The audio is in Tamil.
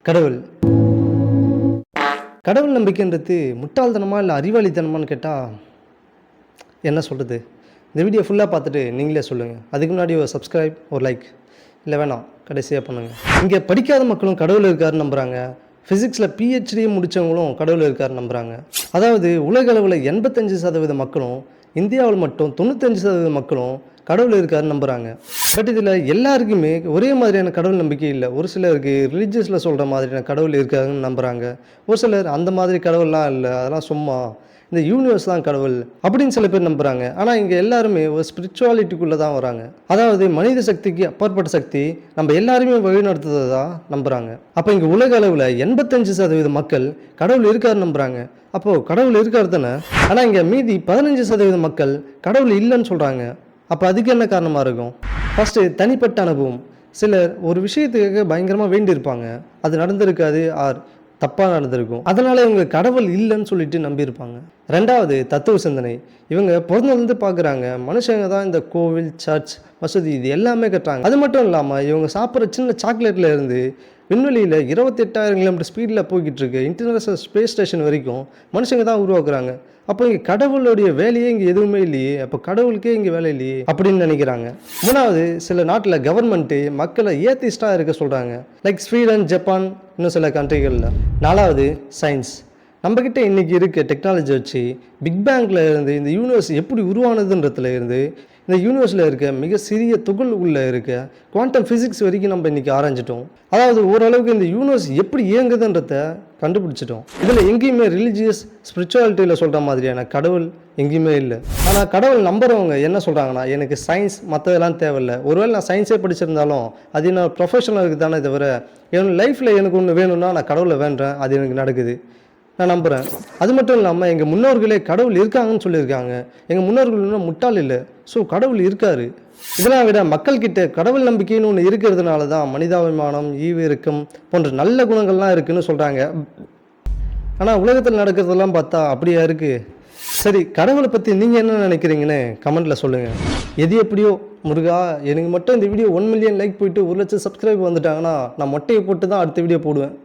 கடவுள் கடவுள் நம்பிக்கைன்றது முட்டாள்தனமா இல்லை அறிவாளித்தனமான்னு கேட்டால் என்ன சொல்கிறது? இந்த வீடியோ ஃபுல்லாக பார்த்துட்டு நீங்களே சொல்லுங்கள். அதுக்கு முன்னாடி ஒரு சப்ஸ்கிரைப், ஒரு லைக் இல்லை வேணாம் கடைசியாக பண்ணுங்கள். இங்கே படிக்காத மக்களும் கடவுள் இருக்காருன்னு நம்புகிறாங்க. ஃபிசிக்ஸில் பிஹெச்டியை முடித்தவங்களும் கடவுள் இருக்காருன்னு நம்புகிறாங்க. அதாவது உலக அளவில் 85% மக்களும், இந்தியாவில் மட்டும் 95% மக்களும் கடவுள் இருக்காருன்னு நம்புகிறாங்க. பட் இதில் எல்லாருக்குமே ஒரே மாதிரியான கடவுள் நம்பிக்கை இல்லை. ஒரு சிலருக்கு ரிலீஜியஸில் சொல்கிற மாதிரியான கடவுள் இருக்காருன்னு நம்புகிறாங்க. ஒரு சிலர் அந்த மாதிரி கடவுள்லாம் இல்லை, அதெல்லாம் சும்மா இந்த யூனிவர்ஸ் தான் கடவுள் அப்படின்னு சில பேர் நம்புகிறாங்க. ஆனால் இங்கே எல்லாருமே ஒரு ஸ்பிரிச்சுவாலிட்டிக்குள்ளே தான் வராங்க. அதாவது மனித சக்திக்கு அப்பாற்பட்ட சக்தி நம்ம எல்லாருமே வழிநடத்துறதா நம்புகிறாங்க. அப்போ இங்கே உலக அளவில் 85% மக்கள் கடவுள் இருக்காருன்னு நம்புகிறாங்க. அப்போது கடவுள் இருக்காரு தானே. ஆனால் இங்கே மீதி 15% மக்கள் கடவுள் இல்லைன்னு சொல்கிறாங்க. அப்போ அதுக்கு என்ன காரணமாக இருக்கும்? ஃபஸ்ட்டு தனிப்பட்ட அனுபவம். சிலர் ஒரு விஷயத்துக்காக பயங்கரமாக வேண்டியிருப்பாங்க, அது நடந்திருக்காது, தப்பாக நடந்திருக்கும். அதனால் இவங்க கடவுள் இல்லைன்னு சொல்லிட்டு நம்பியிருப்பாங்க. ரெண்டாவது தத்துவ சிந்தனை. இவங்க பிறந்ததுலேருந்து பார்க்குறாங்க மனுஷங்க தான் இந்த கோவில், சர்ச், மசூதி இது எல்லாமே கட்டுறாங்க. அது மட்டும் இல்லாமல் இவங்க சாப்பிட்ற சின்ன சாக்லேட்டில் இருந்து விண்வெளியில் 28,000 கிலோமீட்டர் ஸ்பீடில் போய்கிட்டு இருக்கு இன்டர்நேஷனல் ஸ்பேஸ் ஸ்டேஷன் வரைக்கும் மனுஷங்க தான் உருவாக்குறாங்க. அப்போ இங்கே கடவுளுடைய வேலையே இங்கே எதுவுமே இல்லையே, அப்போ கடவுளுக்கே இங்கே வேலை இல்லையே அப்படின்னு நினைக்கிறாங்க. மூணாவது, சில நாட்டில் கவர்மெண்ட்டு மக்களை ஏத்திஸ்டாக இருக்க சொல்கிறாங்க, லைக் ஸ்வீடன், ஜப்பான், இன்னும் சில கண்ட்ரிகளில். நாலாவது சயின்ஸ். நம்மக்கிட்ட இன்றைக்கி இருக்க டெக்னாலஜி வச்சு பிக் பேங்கில் இருந்து இந்த யூனிவர்ஸ் எப்படி உருவானதுன்றதுல இருந்து இந்த யூனிவர்ஸில் இருக்க மிக சிறிய துகள் உள்ள இருக்க குவாண்டம் ஃபிசிக்ஸ் வரைக்கும் நம்ம இன்றைக்கி ஆராய்ஞ்சிட்டோம். அதாவது ஓரளவுக்கு இந்த யூனிவர்ஸ் எப்படி இயங்குதுன்றத கண்டுபிடிச்சிட்டோம். இதில் எங்கேயுமே ரிலீஜியஸ் ஸ்பிரிச்சுவாலிட்டியில் சொல்கிற மாதிரியான கடவுள் எங்கேயுமே இல்லை. ஆனால் கடவுள் நம்புறவங்க என்ன சொல்கிறாங்கன்னா, எனக்கு சயின்ஸ் மற்றதெல்லாம் தேவையில்லை. ஒருவேளை நான் சயின்ஸே படிச்சிருந்தாலும் அது என்ன ப்ரொஃபஷனலுக்கு தானே தவிர என் லைஃப்பில் எனக்கு ஒன்று வேணும்னா நான் கடவுளை வேண்டுறேன், அது எனக்கு நடக்குது, நான் நம்புகிறேன். அது மட்டும் இல்லாமல் எங்கள் முன்னோர்களே கடவுள் இருக்காங்கன்னு சொல்லியிருக்காங்க. எங்கள் முன்னோர்கள் இன்னும் முட்டாள் இல்லை, ஸோ கடவுள் இருக்காரு. இதெல்லாம் விட மக்கள்கிட்ட கடவுள் நம்பிக்கைன்னு ஒன்று இருக்கிறதுனால தான் மனிதாபிமானம், ஈவு இறக்கம் போன்ற நல்ல குணங்கள்லாம் இருக்குதுன்னு சொல்கிறாங்க. ஆனால் உலகத்தில் நடக்கிறதெல்லாம் பார்த்தா அப்படியா இருக்குது? சரி, கடவுளை பற்றி நீங்கள் என்ன நினைக்கிறீங்கன்னு கமெண்ட்டில் சொல்லுங்கள். எது எப்படியோ முருகா, எனக்கு மட்டும் இந்த வீடியோ 1 மில்லியன் லைக் போயிட்டு 1 லட்சம் சப்ஸ்கிரைப் வந்துட்டாங்கன்னா நான் மொட்டையை போட்டு தான் அடுத்த வீடியோ போடுவேன்.